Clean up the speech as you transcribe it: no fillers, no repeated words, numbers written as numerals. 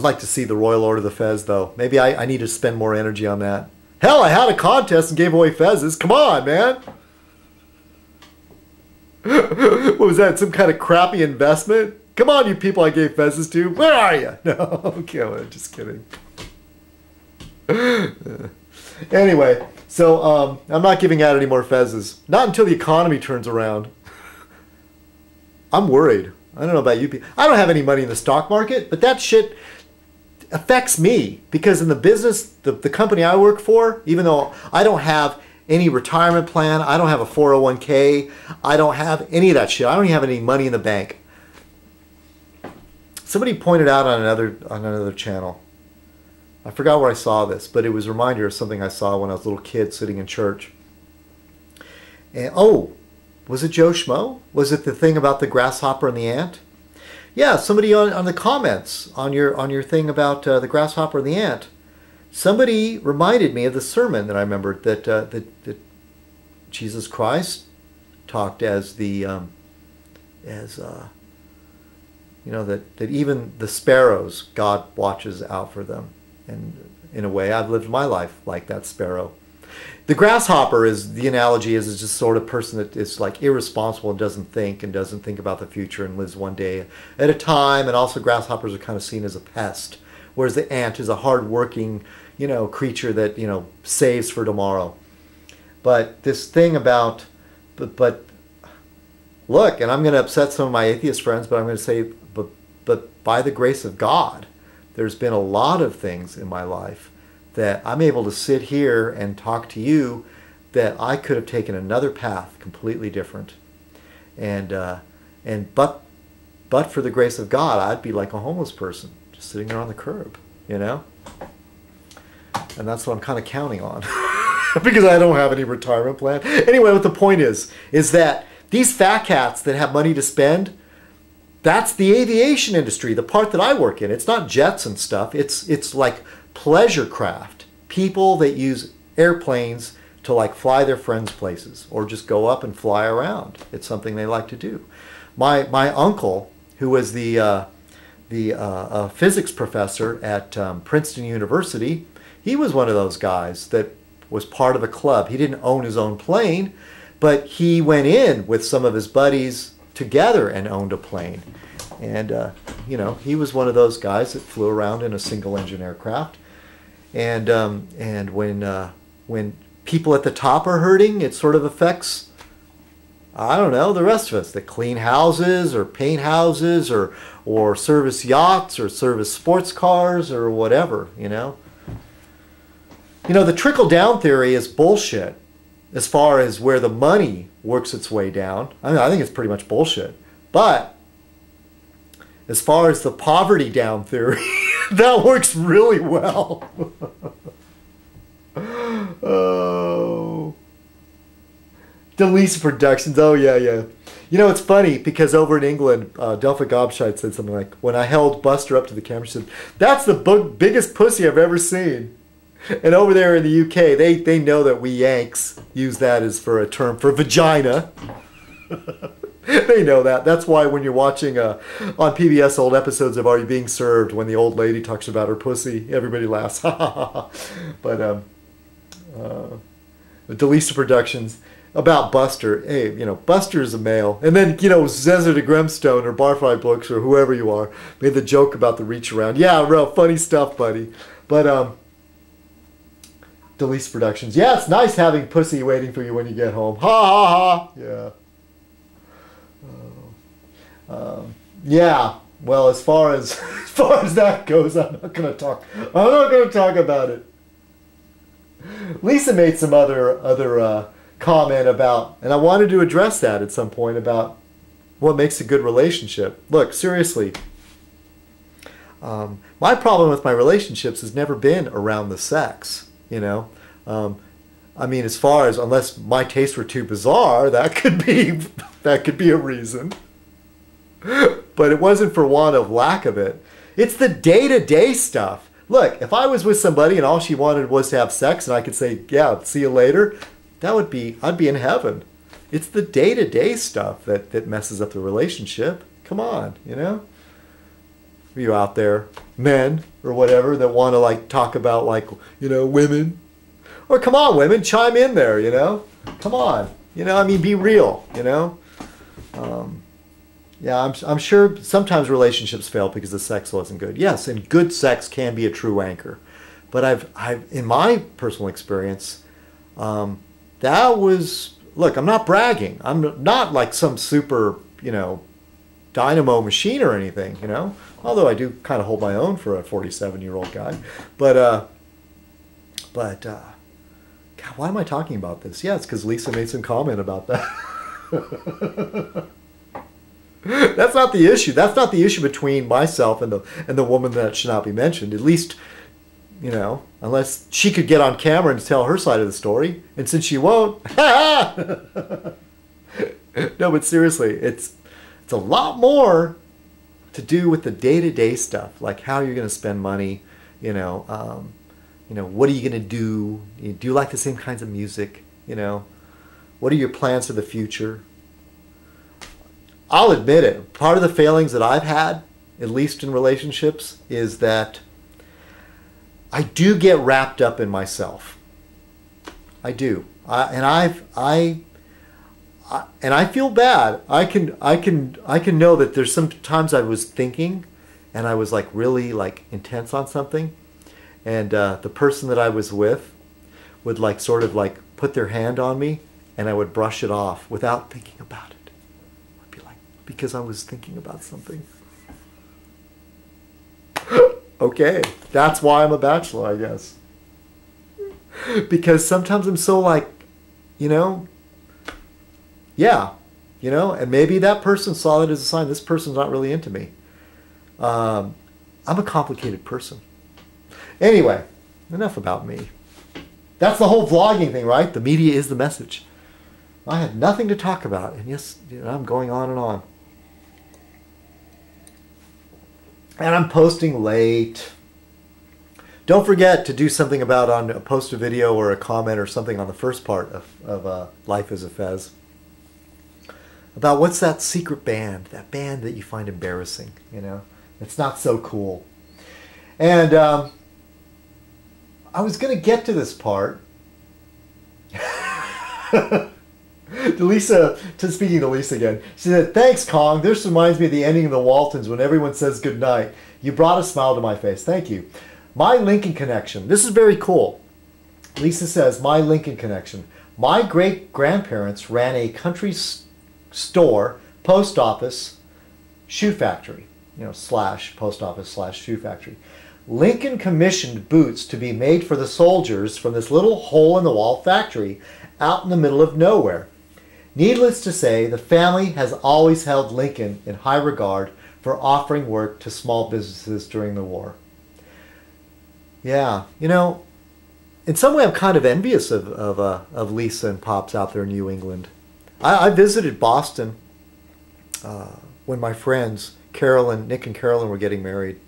like to see the Royal Order of the Fez, though. Maybe I need to spend more energy on that. Hell, I had a contest and gave away Fezes. Come on, man. What was that? Some kind of crappy investment? Come on, you people I gave Fezes to. Where are you? No, okay, just kidding. Anyway, so I'm not giving out any more Fezes. Not until the economy turns around. I'm worried. I don't know about you people. I don't have any money in the stock market, but that shit affects me because in the business, the company I work for, even though I don't have any retirement plan, I don't have a 401k, I don't have any of that shit. I don't even have any money in the bank. Somebody pointed out on another channel. I forgot where I saw this, but it was a reminder of something I saw when I was a little kid sitting in church. And oh, was it Joe Schmo? Was it the thing about the grasshopper and the ant? Yeah, somebody on the comments on your thing about the grasshopper and the ant. Somebody reminded me of the sermon that I remembered that Jesus Christ talked as the you know, that even the sparrows, God watches out for them. And in a way, I've lived my life like that sparrow. The grasshopper is, the analogy is just sort of person that is like irresponsible and doesn't think about the future and lives one day at a time. And also grasshoppers are kind of seen as a pest, whereas the ant is a hard-working, you know, creature that, you know, saves for tomorrow. But this thing about, but look, and I'm going to upset some of my atheist friends, but I'm going to say, but by the grace of God, there's been a lot of things in my life that I'm able to sit here and talk to you that I could have taken another path completely different. But for the grace of God, I'd be like a homeless person just sitting there on the curb, you know? And that's what I'm kind of counting on because I don't have any retirement plan. Anyway, what the point is that these fat cats that have money to spend, that's the aviation industry, the part that I work in. It's not jets and stuff. It's like pleasure craft. People that use airplanes to like fly their friends places or just go up and fly around. It's something they like to do. My uncle, who was the physics professor at Princeton University, he was one of those guys that was part of a club. He didn't own his own plane, but he went in with some of his buddies together and owned a plane. And, you know, he was one of those guys that flew around in a single-engine aircraft. And when people at the top are hurting, it sort of affects, I don't know, the rest of us that clean houses or paint houses or service yachts or service sports cars or whatever, you know. You know, the trickle-down theory is bullshit as far as where the money works its way down. I mean, I think it's pretty much bullshit. But as far as the poverty down theory, that works really well. Oh. Delisa Productions. Oh, yeah. You know, it's funny because over in England, Delpha Gobshite said something like, when I held Buster up to the camera, she said, that's the biggest pussy I've ever seen. And over there in the UK, they know that we Yanks use that as for a term for vagina. They know that. That's why when you're watching on PBS old episodes of Are You Being Served, when the old lady talks about her pussy, everybody laughs. But Delisa Productions about Buster. Hey, you know, Buster is a male. And then, you know, Cesar de Grimstone or Barfly Books or whoever you are made the joke about the reach around. Yeah, real funny stuff, buddy. But Delisa Productions. Yeah, it's nice having pussy waiting for you when you get home. Ha ha ha. Yeah. Yeah. Well, as far as that goes, I'm not gonna talk about it. Lisa made some other comment about, and I wanted to address that at some point about what makes a good relationship. Look, seriously. My problem with my relationships has never been around the sex. You know, I mean, as far as, unless my tastes were too bizarre, that could be a reason. But it wasn't for want of lack of it. It's the day-to-day stuff. Look, if I was with somebody and all she wanted was to have sex and I could say, yeah, see you later, I'd be in heaven. It's the day-to-day stuff that messes up the relationship. Come on, you know? You out there men or whatever that want to like talk about like, you know, women. Or come on, women, chime in there, you know? Come on. You know, I mean, be real, you know? Yeah, I'm sure sometimes relationships fail because the sex wasn't good. Yes, and good sex can be a true anchor. But I've in my personal experience, that was, look, I'm not bragging. I'm not like some super, you know, dynamo machine or anything, you know? Although I do kind of hold my own for a 47-year-old guy. But God, why am I talking about this? Yeah, it's because Lisa made some comment about that. That's not the issue. That's not the issue between myself and the woman that should not be mentioned. At least, you know, unless she could get on camera and tell her side of the story. And since she won't, no, but seriously, it's a lot more to do with the day-to-day stuff, like how you're going to spend money, you know, what are you going to do? Do you like the same kinds of music? You know, what are your plans for the future? I'll admit it. Part of the failings that I've had, at least in relationships, is that I do get wrapped up in myself. I do. And I feel bad. I can know that there's some times I was thinking and I was like really like intense on something, and the person that I was with would like sort of like put their hand on me and I would brush it off without thinking about it. I'd be like, because I was thinking about something. Okay, that's why I'm a bachelor, I guess. Because sometimes I'm so like, you know, yeah, you know, and maybe that person saw it as a sign this person's not really into me. I'm a complicated person. Anyway, enough about me. That's the whole vlogging thing, right? The media is the message. I had nothing to talk about, and yes, you know, I'm going on and on. And I'm posting late. Don't forget to do something about post a video or a comment or something on the first part of Life as a Fez. About what's that secret band, that band that you find embarrassing, you know? It's not so cool. And I was going to get to this part. Speaking to Lisa again, she said, "Thanks, Kong. This reminds me of the ending of the Waltons when everyone says goodnight. You brought a smile to my face. Thank you." My Lincoln connection. This is very cool. Lisa says, my Lincoln connection. My great-grandparents ran a country store, post office, shoe factory. You know, / post office / shoe factory. Lincoln commissioned boots to be made for the soldiers from this little hole-in-the-wall factory out in the middle of nowhere. Needless to say, the family has always held Lincoln in high regard for offering work to small businesses during the war. Yeah, you know, in some way I'm kind of envious of Lisa and Pops out there in New England. I visited Boston when my friends, Nick and Carolyn were getting married.